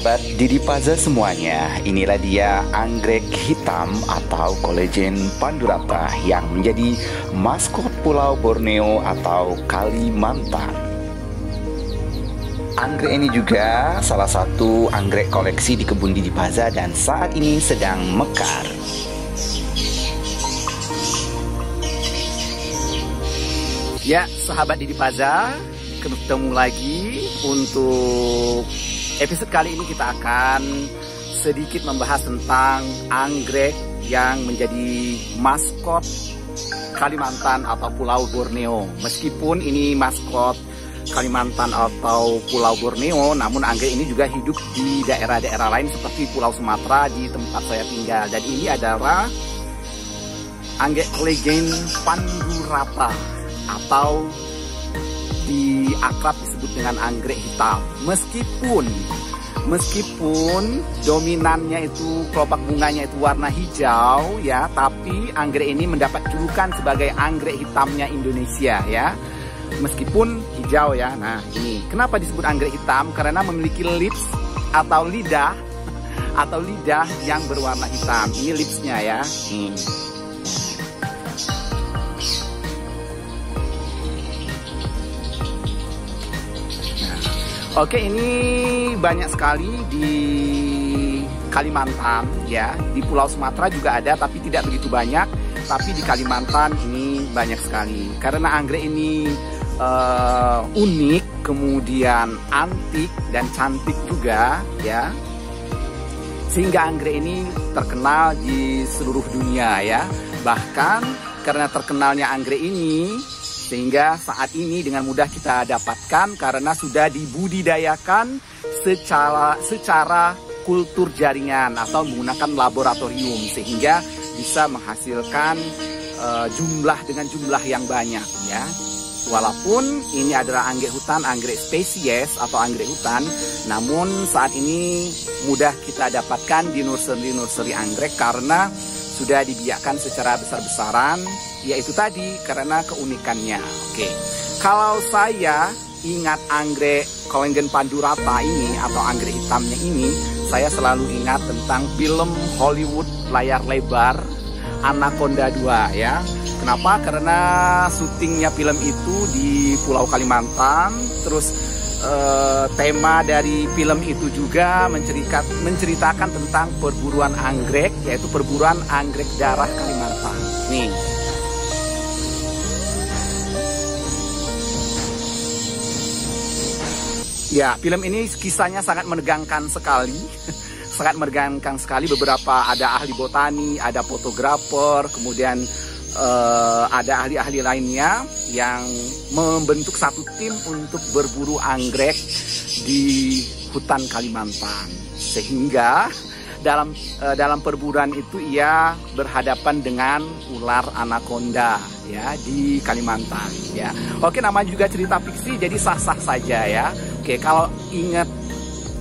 sahabat Didi Paza semuanya, inilah dia anggrek hitam atau Collagen pandurata yang menjadi maskot Pulau Borneo atau Kalimantan. Anggrek ini juga salah satu anggrek koleksi di kebun Didi Paza dan saat ini sedang mekar. Ya, sahabat Didi Paza, ketemu lagi untuk episode kali ini. Kita akan sedikit membahas tentang anggrek yang menjadi maskot Kalimantan atau Pulau Borneo. Meskipun ini maskot Kalimantan atau Pulau Borneo, namun anggrek ini juga hidup di daerah-daerah lain seperti Pulau Sumatera di tempat saya tinggal. Dan ini adalah anggrek Collagen pandurata atau di akrab disebut dengan anggrek hitam. Meskipun dominannya itu kelopak bunganya itu warna hijau ya, tapi anggrek ini mendapat julukan sebagai anggrek hitamnya Indonesia ya. Meskipun hijau ya. Nah, ini kenapa disebut anggrek hitam? Karena memiliki lips atau lidah yang berwarna hitam. Ini lipsnya ya. Oke, ini banyak sekali di Kalimantan ya. Di Pulau Sumatera juga ada tapi tidak begitu banyak. Tapi di Kalimantan ini banyak sekali. Karena anggrek ini unik, kemudian antik dan cantik juga ya. Sehingga anggrek ini terkenal di seluruh dunia ya. Bahkan karena terkenalnya anggrek ini, sehingga saat ini dengan mudah kita dapatkan karena sudah dibudidayakan secara kultur jaringan atau menggunakan laboratorium sehingga bisa menghasilkan jumlah yang banyak ya. Walaupun ini adalah anggrek hutan, anggrek spesies atau anggrek hutan, namun saat ini mudah kita dapatkan di nursery anggrek karena sudah dibiakkan secara besar-besaran, yaitu tadi karena keunikannya. Oke, kalau saya ingat anggrek Collagen pandurata ini atau anggrek hitamnya ini, saya selalu ingat tentang film Hollywood layar lebar Anaconda 2 ya. Kenapa? Karena syutingnya film itu di Pulau Kalimantan. Terus tema dari film itu juga menceritakan tentang perburuan anggrek, yaitu perburuan anggrek darah Kalimantan. Nih. Ya, film ini kisahnya sangat menegangkan sekali. Sangat menegangkan sekali. Beberapa ada ahli botani, ada fotografer, kemudian ada ahli-ahli lainnya yang membentuk satu tim untuk berburu anggrek di hutan Kalimantan. Sehingga dalam perburuan itu ia berhadapan dengan ular anaconda ya di Kalimantan ya. Oke, nama juga cerita fiksi jadi sah-sah saja ya. Oke, kalau ingat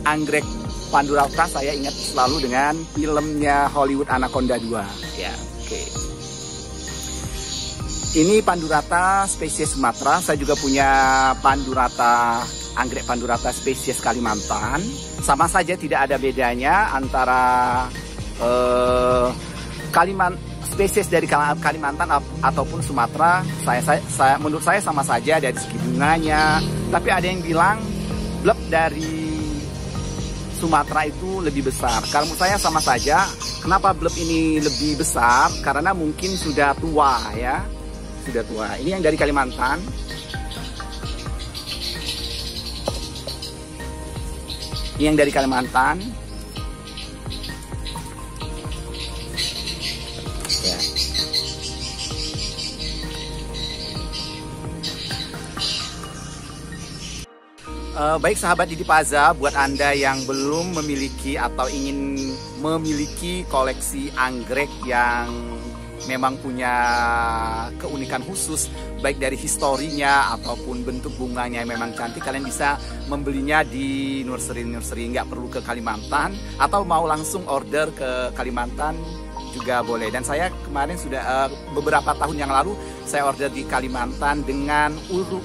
anggrek pandurata saya ingat selalu dengan filmnya Hollywood Anaconda 2 ya. Oke. Ini pandurata spesies Sumatera. Saya juga punya anggrek pandurata spesies Kalimantan. Sama saja, tidak ada bedanya antara spesies dari Kalimantan ataupun Sumatera. Menurut saya sama saja dari segi bunganya. Tapi ada yang bilang bleb dari Sumatera itu lebih besar. Kalau menurut saya sama saja. Kenapa bleb ini lebih besar? Karena mungkin sudah tua ya. Sudah tua. Ini yang dari Kalimantan. Ini yang dari Kalimantan. Ya. Baik sahabat Didi Paza, buat Anda yang belum memiliki atau ingin memiliki koleksi anggrek yang memang punya keunikan khusus baik dari historinya ataupun bentuk bunganya yang memang cantik, kalian bisa membelinya di nursery nggak perlu ke Kalimantan, atau mau langsung order ke Kalimantan juga boleh. Dan saya kemarin sudah beberapa tahun yang lalu saya order di Kalimantan dengan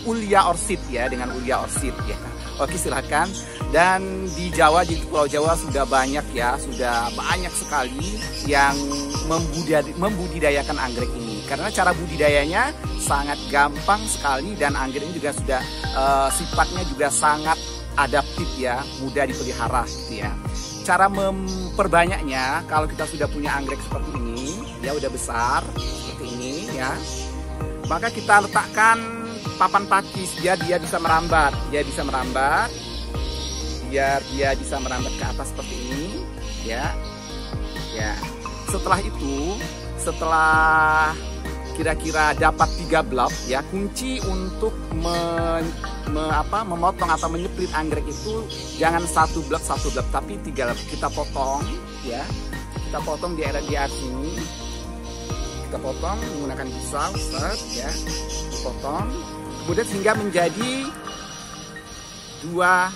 Ulia Orchid ya, dengan Ulia Orchid ya. Oke, silakan. Dan di Jawa, di Pulau Jawa sudah banyak ya, sudah banyak sekali yang membudidayakan anggrek ini. Karena cara budidayanya sangat gampang sekali dan anggrek ini juga sudah sifatnya juga sangat adaptif ya, mudah dipelihara gitu ya. Cara memperbanyaknya, kalau kita sudah punya anggrek seperti ini, dia udah besar seperti ini ya, maka kita letakkan papan pakis biar dia bisa merambat, biar dia bisa merambat ke atas seperti ini ya. Setelah itu, setelah kira-kira dapat 3 blok ya, kunci untuk memotong atau menyeplit anggrek itu jangan satu blok tapi 3 blok. Kita potong ya, kita potong di area sini, kita potong menggunakan pisau ya, potong kemudian sehingga menjadi 2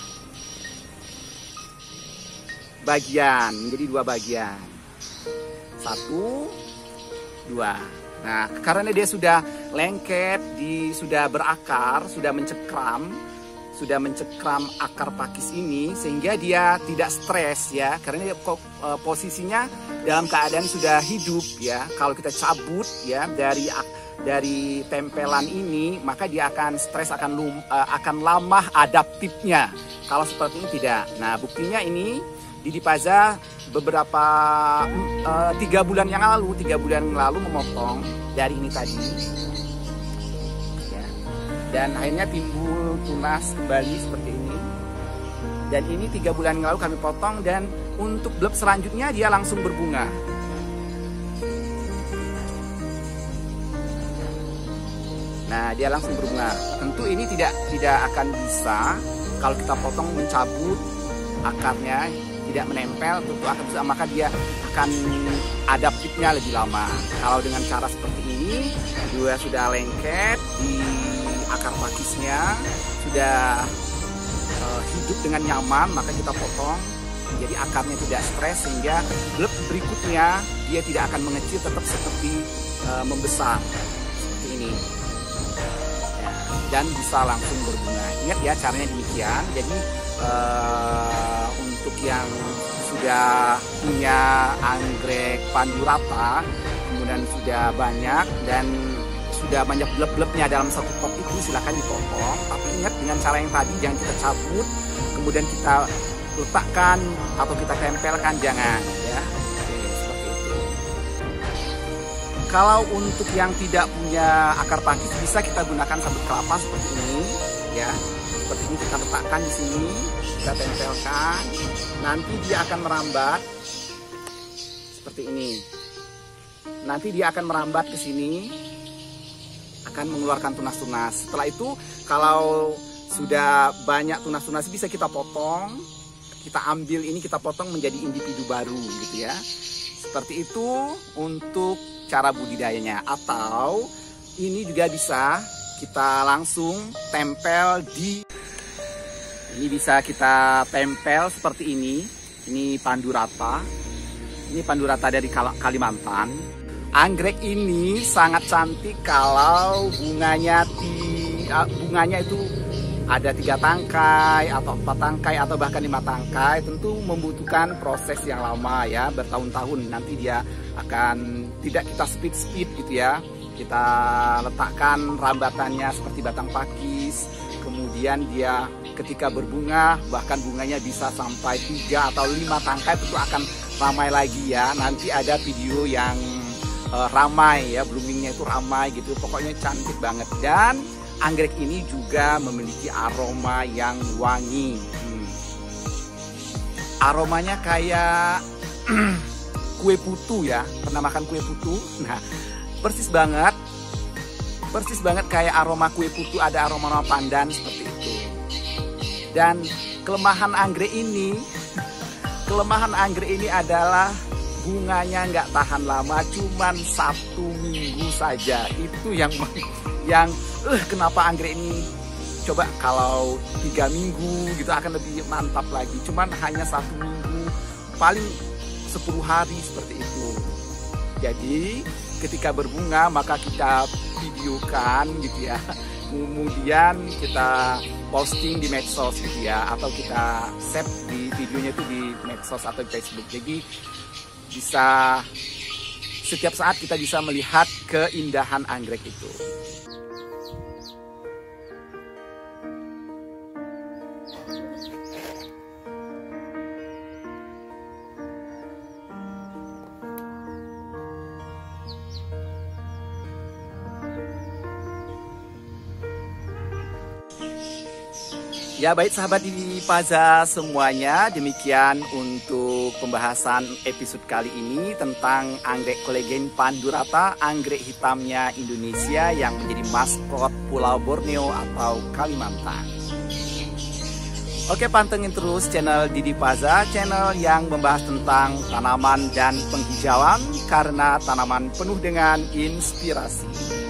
bagian, 1, 2. Nah, karena dia sudah lengket, sudah berakar, sudah mencekram akar pakis ini, sehingga dia tidak stres ya, karena dia posisinya dalam keadaan sudah hidup ya. Kalau kita cabut ya dari tempelan ini, maka dia akan stres, akan lama adaptifnya. Kalau seperti ini tidak. Nah, buktinya ini di Dipaza beberapa 3 bulan yang lalu memotong dari ini tadi ya. Dan akhirnya timbul tunas kembali seperti ini. Dan ini 3 bulan yang lalu kami potong, dan untuk blok selanjutnya dia langsung berbunga. Nah, dia langsung berbunga. Tentu ini tidak akan bisa kalau kita potong mencabut akarnya, tidak menempel, tentu akan bisa, maka dia akan adaptifnya lebih lama. Kalau dengan cara seperti ini, dia sudah lengket di akar pakisnya, sudah hidup dengan nyaman, maka kita potong. Jadi akarnya tidak stres, sehingga blok berikutnya dia tidak akan mengecil, tetap seperti membesar seperti ini ya, dan bisa langsung berbunga. Ingat ya, caranya demikian. Jadi untuk yang sudah punya anggrek pandu rata, kemudian sudah banyak dan sudah banyak bleb-blebnya dalam satu pot itu, silakan dipotong. Tapi ingat, dengan cara yang tadi, jangan kita cabut kemudian kita letakkan atau kita tempelkan, jangan ya. Oke, seperti itu. Kalau untuk yang tidak punya akar pakis, bisa kita gunakan sabut kelapa seperti ini ya. Seperti ini kita letakkan di sini, kita tempelkan, nanti dia akan merambat seperti ini. Nanti dia akan merambat ke sini, akan mengeluarkan tunas-tunas. Setelah itu, kalau sudah banyak tunas-tunas, bisa kita potong, kita ambil ini, kita potong menjadi individu baru gitu ya. Seperti itu untuk cara budidayanya. Atau ini juga bisa kita langsung tempel ini bisa kita tempel seperti ini. Ini pandu rata. Ini pandu rata dari Kalimantan. Anggrek ini sangat cantik kalau bunganya itu ada 3 tangkai atau 4 tangkai atau bahkan 5 tangkai. Tentu membutuhkan proses yang lama ya, bertahun-tahun. Nanti dia akan tidak kita speed gitu ya. Kita letakkan rambatannya seperti batang pakis. Kemudian dia ketika berbunga, bahkan bunganya bisa sampai 3 atau 5 tangkai, tentu akan ramai lagi ya. Nanti ada video yang ramai ya, bloomingnya itu ramai gitu. Pokoknya cantik banget. Dan anggrek ini juga memiliki aroma yang wangi. Aromanya kayak kue putu ya. Pernah makan kue putu? Nah, persis banget kayak aroma kue putu, ada aroma pandan seperti itu. Dan kelemahan anggrek ini adalah bunganya nggak tahan lama, cuman 1 minggu saja. Itu yang kenapa anggrek ini, coba kalau 3 minggu gitu akan lebih mantap lagi. Cuman hanya 1 minggu, paling 10 hari seperti itu. Jadi ketika berbunga, maka kita videokan gitu ya. kemudian kita posting di medsos gitu ya, atau kita save di videonya itu di medsos atau di Facebook. Jadi bisa setiap saat kita bisa melihat keindahan anggrek itu. Ya baik sahabat Didi Paza semuanya, demikian untuk pembahasan episode kali ini tentang anggrek Colegen pandurata, anggrek hitamnya Indonesia yang menjadi maskot Pulau Borneo atau Kalimantan. Oke, pantengin terus channel Didi Paza, channel yang membahas tentang tanaman dan penghijauan karena tanaman penuh dengan inspirasi.